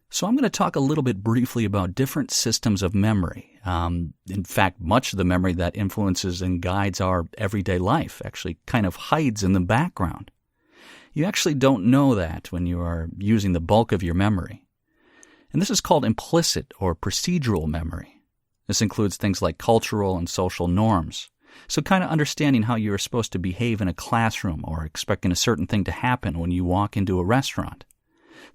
So I'm going to talk a little bit briefly about different systems of memory. In fact, much of the memory that influences and guides our everyday life actually kind of hides in the background. You actually don't know that when you are using the bulk of your memory. And this is called implicit or procedural memory. This includes things like cultural and social norms. So kind of understanding how you are supposed to behave in a classroom or expecting a certain thing to happen when you walk into a restaurant.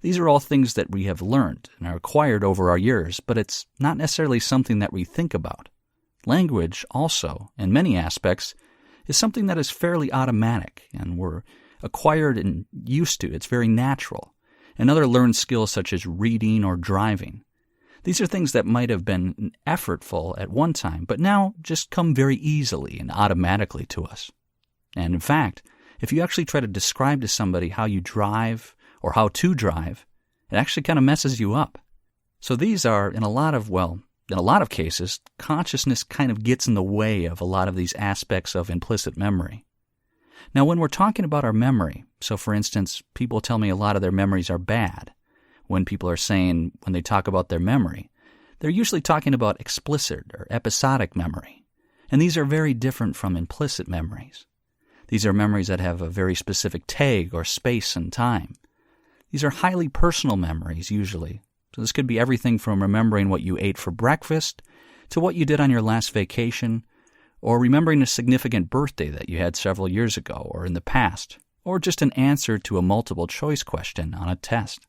These are all things that we have learned and are acquired over our years, but it's not necessarily something that we think about. Language also, in many aspects, is something that is fairly automatic and we're acquired and used to. It's very natural. And other learned skills such as reading or driving. These are things that might have been effortful at one time, but now just come very easily and automatically to us. And in fact, if you actually try to describe to somebody how you drive or how to drive, it actually kind of messes you up. So these are, in a lot of cases, consciousness kind of gets in the way of a lot of these aspects of implicit memory. Now, when we're talking about our memory, so for instance, people tell me a lot of their memories are bad. When people are saying, when they talk about their memory, they're usually talking about explicit or episodic memory. And these are very different from implicit memories. These are memories that have a very specific tag or space and time. These are highly personal memories, usually. So this could be everything from remembering what you ate for breakfast to what you did on your last vacation, or remembering a significant birthday that you had several years ago or in the past, or just an answer to a multiple-choice question on a test.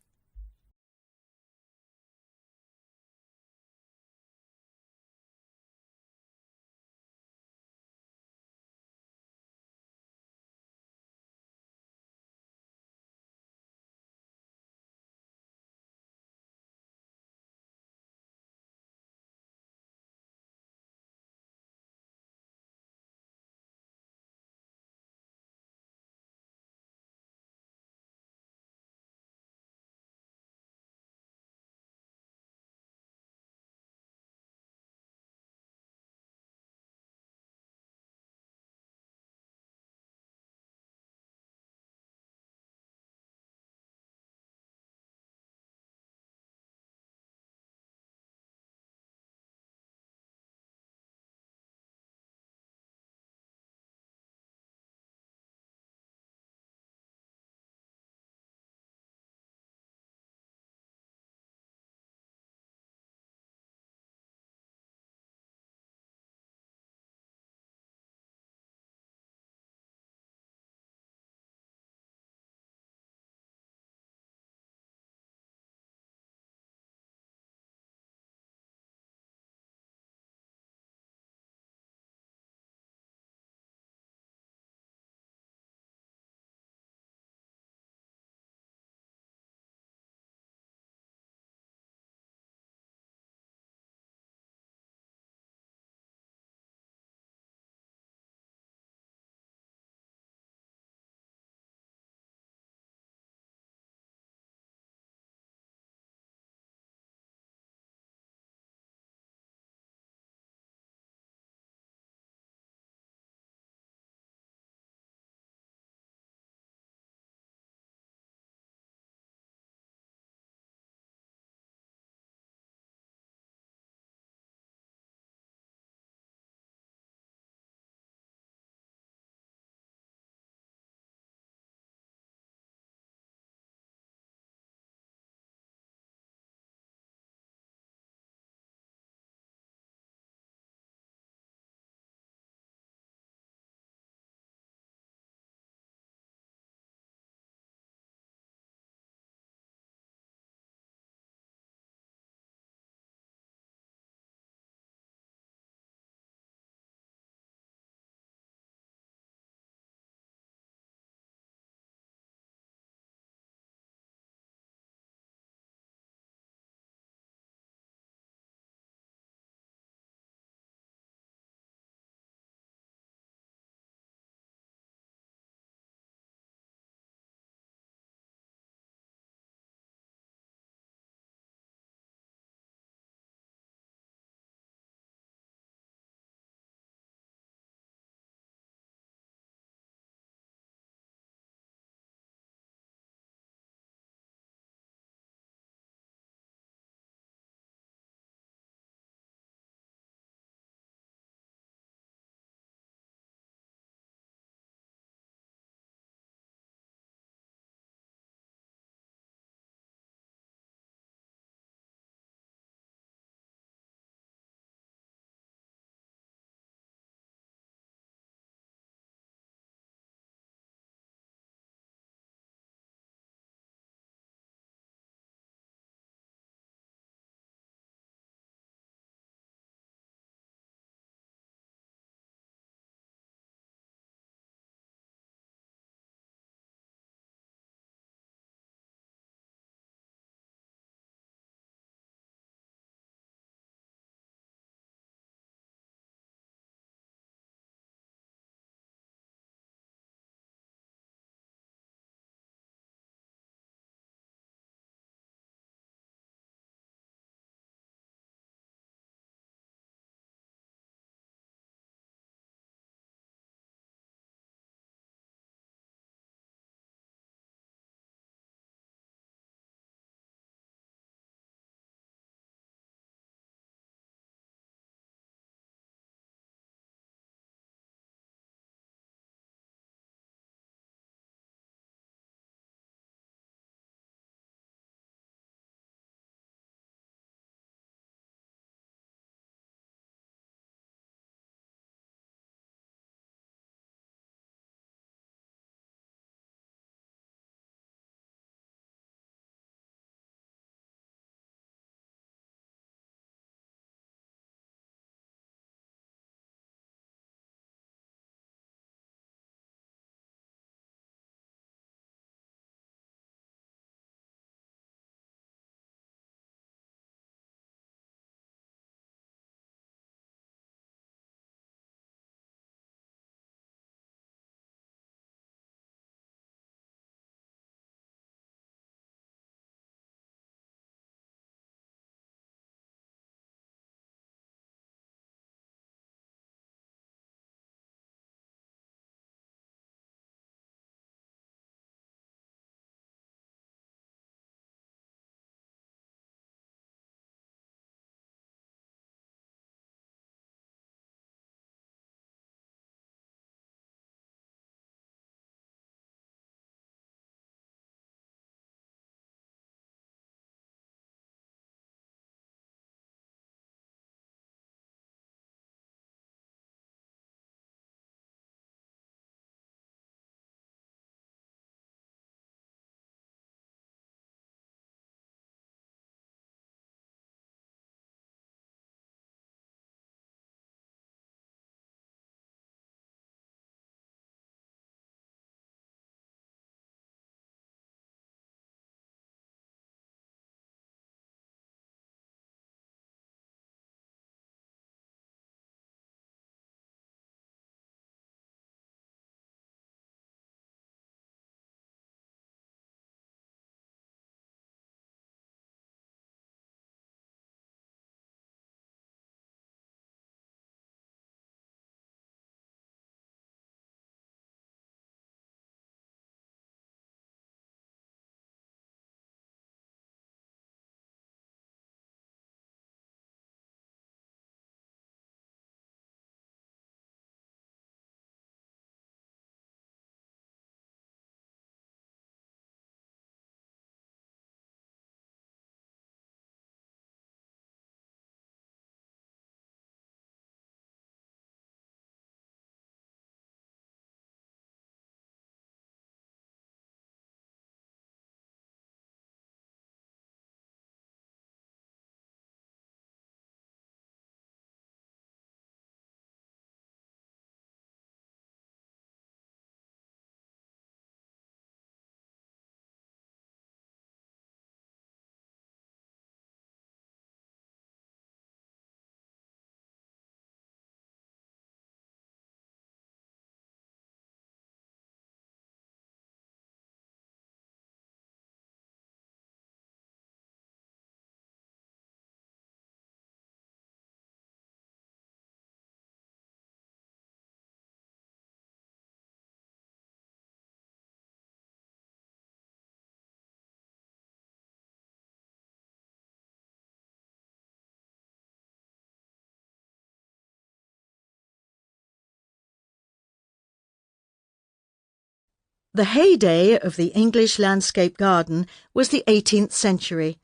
The heyday of the English landscape garden was the 18th century,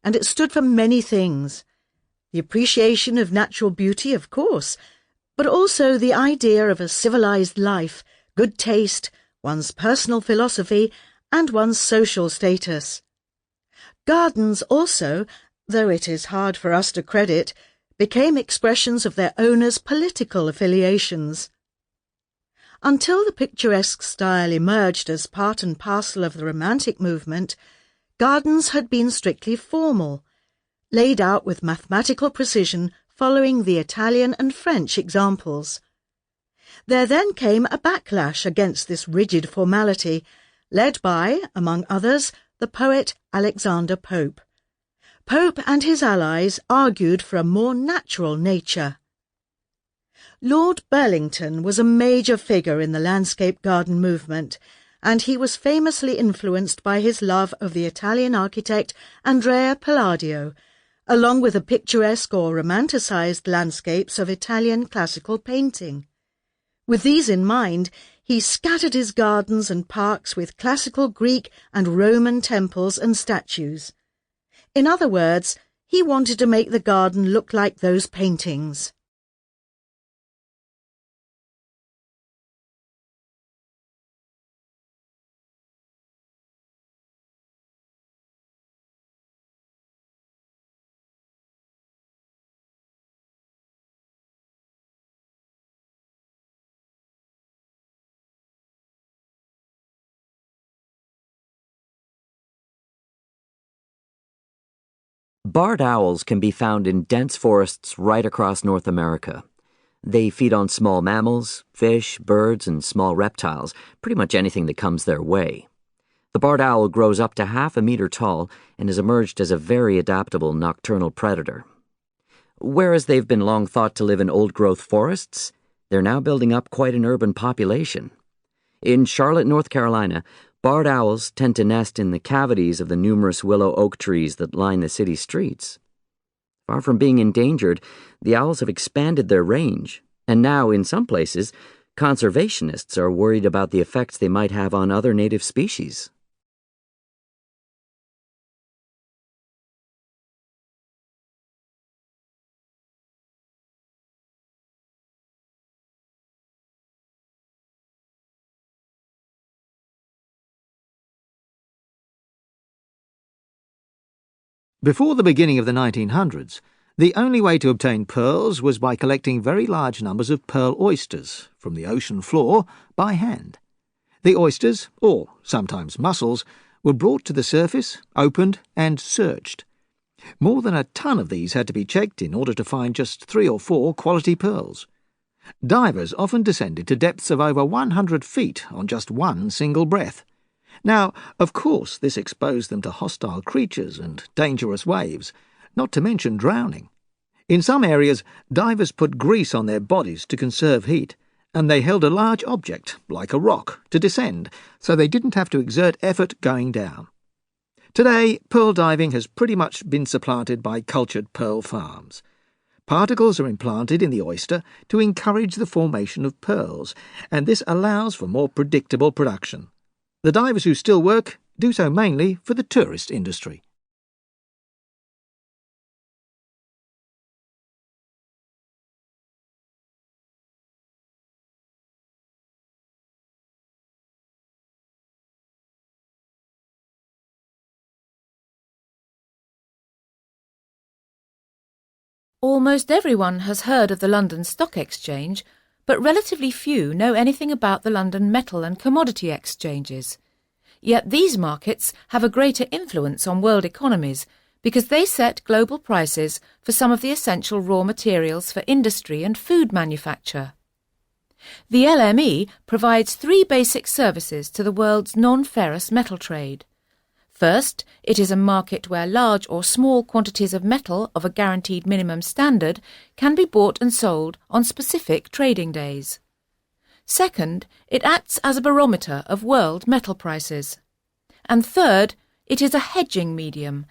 and it stood for many things. The appreciation of natural beauty, of course, but also the idea of a civilized life, good taste, one's personal philosophy, and one's social status. Gardens also, though it is hard for us to credit, became expressions of their owners' political affiliations. Until the picturesque style emerged as part and parcel of the Romantic movement, gardens had been strictly formal, laid out with mathematical precision following the Italian and French examples. There then came a backlash against this rigid formality, led by, among others, the poet Alexander Pope. Pope and his allies argued for a more natural nature. Lord Burlington was a major figure in the landscape garden movement, and he was famously influenced by his love of the Italian architect Andrea Palladio, along with the picturesque or romanticized landscapes of Italian classical painting. With these in mind, he scattered his gardens and parks with classical Greek and Roman temples and statues. In other words, he wanted to make the garden look like those paintings. Barred owls can be found in dense forests right across North America. They feed on small mammals, fish, birds, and small reptiles, pretty much anything that comes their way. The barred owl grows up to half a meter tall and has emerged as a very adaptable nocturnal predator. Whereas they've been long thought to live in old-growth forests, they're now building up quite an urban population. In Charlotte, North Carolina, barred owls tend to nest in the cavities of the numerous willow oak trees that line the city streets. Far from being endangered, the owls have expanded their range, and now, in some places, conservationists are worried about the effects they might have on other native species. Before the beginning of the 1900s, the only way to obtain pearls was by collecting very large numbers of pearl oysters from the ocean floor by hand. The oysters, or sometimes mussels, were brought to the surface, opened and searched. More than a ton of these had to be checked in order to find just 3 or 4 quality pearls. Divers often descended to depths of over 100 feet on just one single breath. Now, of course, this exposed them to hostile creatures and dangerous waves, not to mention drowning. In some areas, divers put grease on their bodies to conserve heat, and they held a large object, like a rock, to descend, so they didn't have to exert effort going down. Today, pearl diving has pretty much been supplanted by cultured pearl farms. Particles are implanted in the oyster to encourage the formation of pearls, and this allows for more predictable production. The divers who still work do so mainly for the tourist industry. Almost everyone has heard of the London Stock Exchange, but relatively few know anything about the London Metal and Commodity Exchanges. Yet these markets have a greater influence on world economies because they set global prices for some of the essential raw materials for industry and food manufacture. The LME provides 3 basic services to the world's non-ferrous metal trade. First, it is a market where large or small quantities of metal of a guaranteed minimum standard can be bought and sold on specific trading days. Second, it acts as a barometer of world metal prices. And third, it is a hedging medium.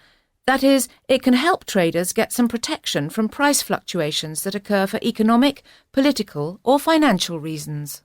That is, it can help traders get some protection from price fluctuations that occur for economic, political, or financial reasons.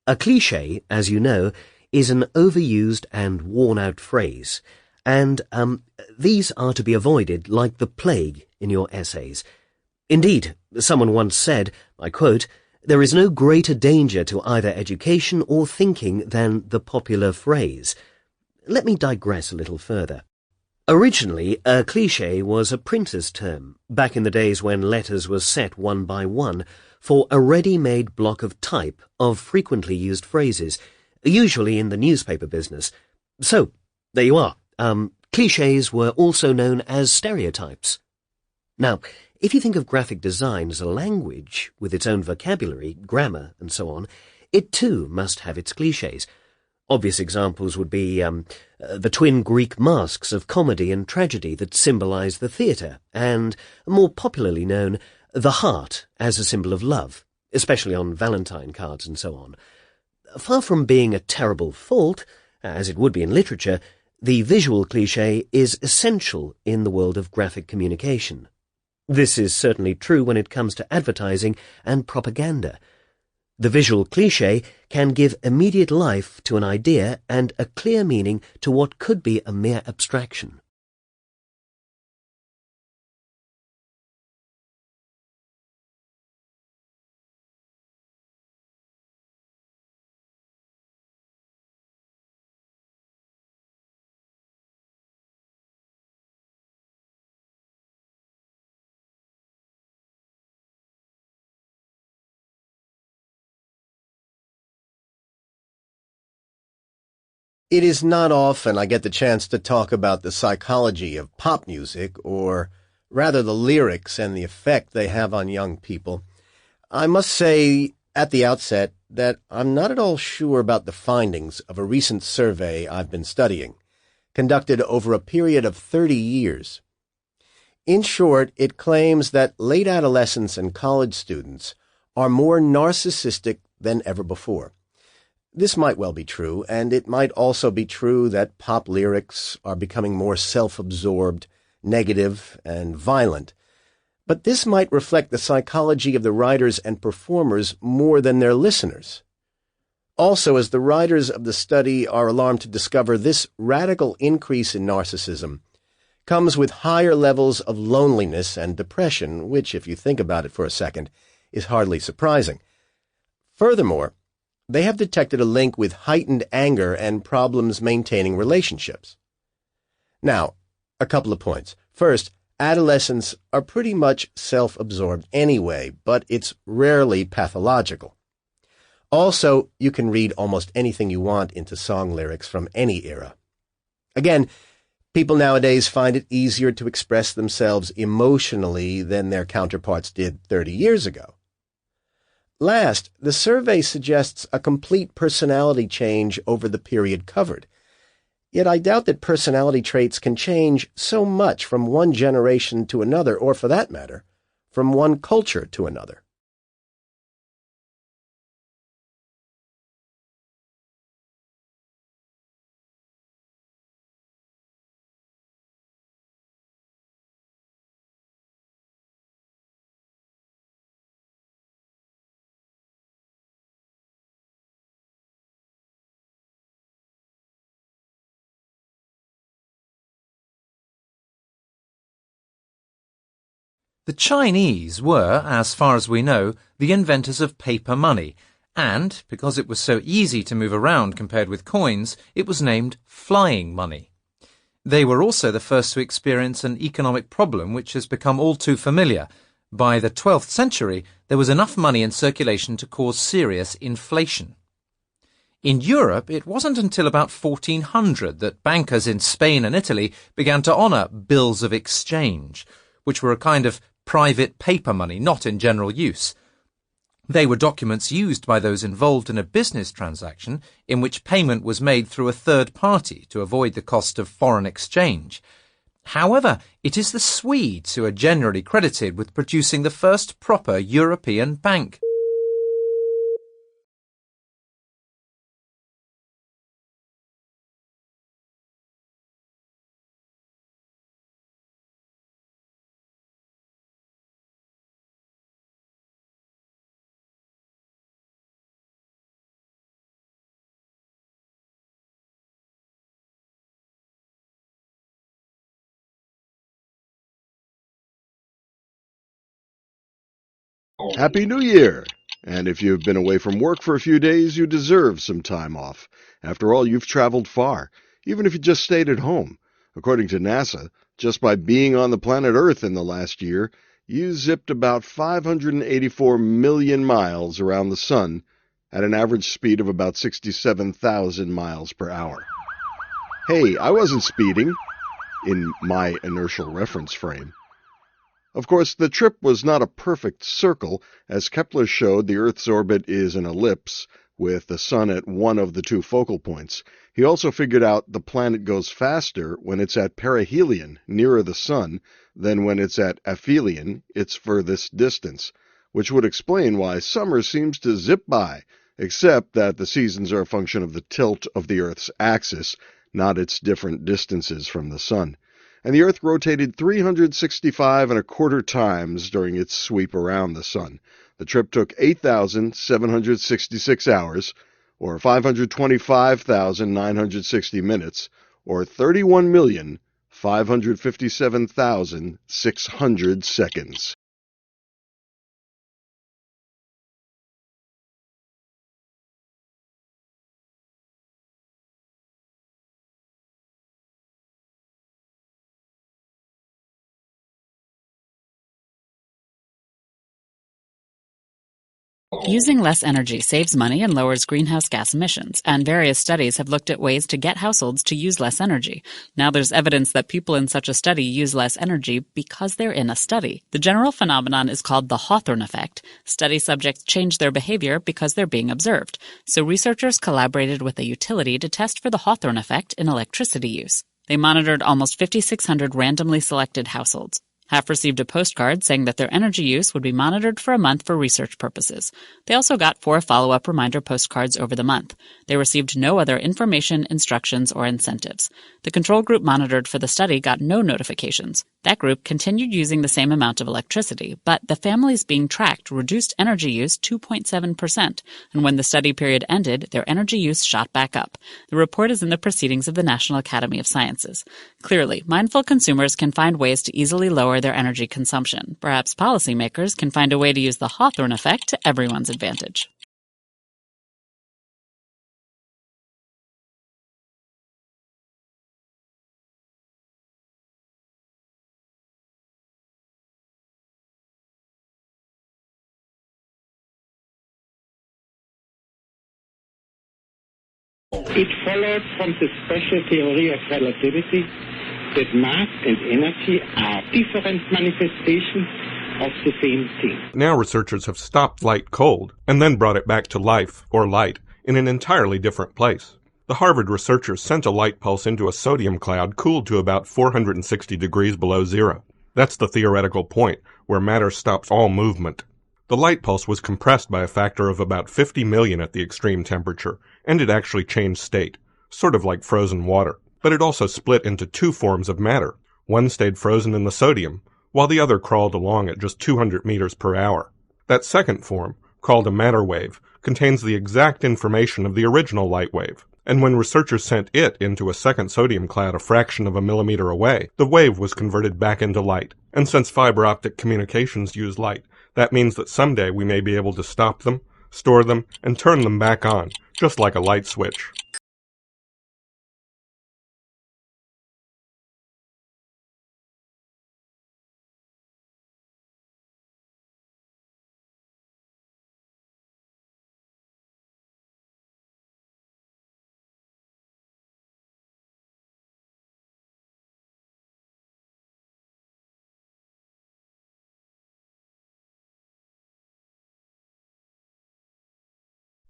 A cliché, as you know, is an overused and worn-out phrase, and these are to be avoided like the plague in your essays. Indeed, someone once said, I quote, "There is no greater danger to either education or thinking than the popular phrase." Let me digress a little further. Originally, a cliché was a printer's term, back in the days when letters were set one by one, for a ready-made block of type of frequently used phrases, usually in the newspaper business. So, there you are. Clichés were also known as stereotypes. Now, if you think of graphic design as a language, with its own vocabulary, grammar, and so on, it too must have its clichés. Obvious examples would be the twin Greek masks of comedy and tragedy that symbolize the theatre, and, more popularly known, the heart as a symbol of love, especially on Valentine cards and so on. Far from being a terrible fault, as it would be in literature, the visual cliché is essential in the world of graphic communication. This is certainly true when it comes to advertising and propaganda. The visual cliché can give immediate life to an idea and a clear meaning to what could be a mere abstraction. It is not often I get the chance to talk about the psychology of pop music, or rather the lyrics and the effect they have on young people. I must say at the outset that I'm not at all sure about the findings of a recent survey I've been studying, conducted over a period of 30 years. In short, it claims that late adolescents and college students are more narcissistic than ever before. This might well be true, and it might also be true that pop lyrics are becoming more self-absorbed, negative, and violent. But this might reflect the psychology of the writers and performers more than their listeners. Also, as the writers of the study are alarmed to discover this radical increase in narcissism comes with higher levels of loneliness and depression, which, if you think about it for a second, is hardly surprising. Furthermore, they have detected a link with heightened anger and problems maintaining relationships. Now, a couple of points. First, adolescents are pretty much self-absorbed anyway, but it's rarely pathological. Also, you can read almost anything you want into song lyrics from any era. Again, people nowadays find it easier to express themselves emotionally than their counterparts did 30 years ago. Last, the survey suggests a complete personality change over the period covered. Yet I doubt that personality traits can change so much from one generation to another, or for that matter, from one culture to another. The Chinese were, as far as we know, the inventors of paper money, and, because it was so easy to move around compared with coins, it was named flying money. They were also the first to experience an economic problem which has become all too familiar. By the 12th century, there was enough money in circulation to cause serious inflation. In Europe, it wasn't until about 1400 that bankers in Spain and Italy began to honour bills of exchange, which were a kind of private paper money not in general use. They were documents used by those involved in a business transaction in which payment was made through a third party to avoid the cost of foreign exchange. However, it is the Swedes who are generally credited with producing the first proper European bank. Happy New Year! And if you've been away from work for a few days, you deserve some time off. After all, you've traveled far, even if you just stayed at home. According to NASA, just by being on the planet Earth in the last year, you zipped about 584 million miles around the sun at an average speed of about 67,000 miles per hour. Hey, I wasn't speeding in my inertial reference frame. Of course, the trip was not a perfect circle. As Kepler showed, the Earth's orbit is an ellipse, with the Sun at one of the two focal points. He also figured out the planet goes faster when it's at perihelion, nearer the Sun, than when it's at aphelion, its furthest distance, which would explain why summer seems to zip by, except that the seasons are a function of the tilt of the Earth's axis, not its different distances from the Sun. And the Earth rotated 365.25 times during its sweep around the Sun. The trip took 8,766 hours, or 525,960 minutes, or 31,557,600 seconds. Using less energy saves money and lowers greenhouse gas emissions, and various studies have looked at ways to get households to use less energy. Now there's evidence that people in such a study use less energy because they're in a study. The general phenomenon is called the Hawthorne effect. Study subjects change their behavior because they're being observed. So researchers collaborated with a utility to test for the Hawthorne effect in electricity use. They monitored almost 5,600 randomly selected households. Half received a postcard saying that their energy use would be monitored for a month for research purposes. They also got 4 follow-up reminder postcards over the month. They received no other information, instructions, or incentives. The control group monitored for the study got no notifications. That group continued using the same amount of electricity, but the families being tracked reduced energy use 2.7%, and when the study period ended, their energy use shot back up. The report is in the Proceedings of the National Academy of Sciences. Clearly, mindful consumers can find ways to easily lower their energy consumption. Perhaps policymakers can find a way to use the Hawthorne effect to everyone's advantage. It followed from the special theory of relativity that mass and energy are different manifestations of the same thing. Now researchers have stopped light cold and then brought it back to life, or light, in an entirely different place. The Harvard researchers sent a light pulse into a sodium cloud cooled to about 460 degrees below zero. That's the theoretical point, where matter stops all movement. The light pulse was compressed by a factor of about 50 million at the extreme temperature, and it actually changed state, sort of like frozen water. But it also split into 2 forms of matter. One stayed frozen in the sodium, while the other crawled along at just 200 meters per hour. That second form, called a matter wave, contains the exact information of the original light wave. And when researchers sent it into a second sodium cloud a fraction of a millimeter away, the wave was converted back into light. And since fiber optic communications use light, that means that someday we may be able to stop them, store them, and turn them back on, just like a light switch.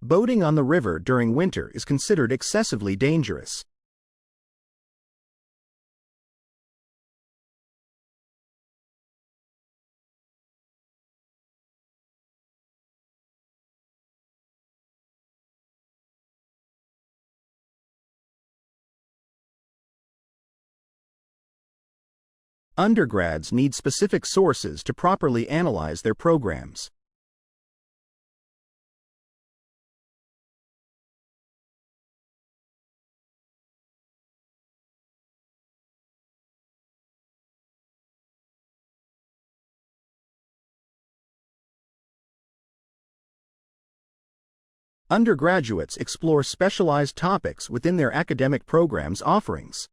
Boating on the river during winter is considered excessively dangerous. Undergrads need specific sources to properly analyze their programs. Undergraduates explore specialized topics within their academic programs offerings.